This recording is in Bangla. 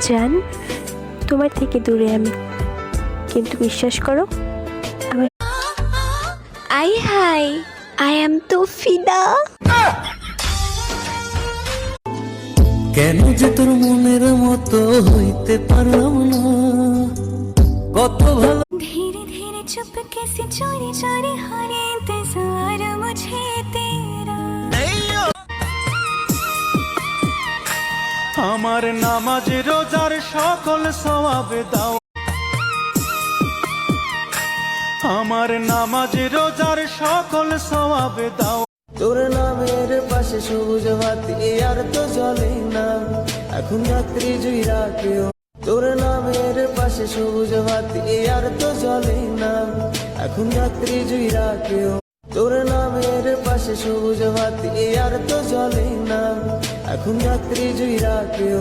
জান, তোমার থেকে দূরে আমি, কিন্তু বিশ্বাস করো আমার আই হাই, আই এম তো ফিদা। কেন যে তোর মনের মতো হইতে পারলাম না, কত ভালো। धीरे धीरे चुपके से चोरी चोरी हो रे इंतजार मुझे तेरा। আমার নামাজ রোজার সকল সওয়াব দাও, আমার নামাজ রোজার সকল সওয়াব দাও। তোর নামের পাশে সবুজ বাতি আর তো জ্বলে না, এখন রাত্রি জুইরা কেউ। তোর নামের পাশে সবুজ বাতি আর তো জ্বলে না, এখন রাত্রি জুইরা কেউ। তোর নামের পাশে সবুজ বাতি আর তো জ্বলে না, এখন রাত্রি জুইরা কেউ।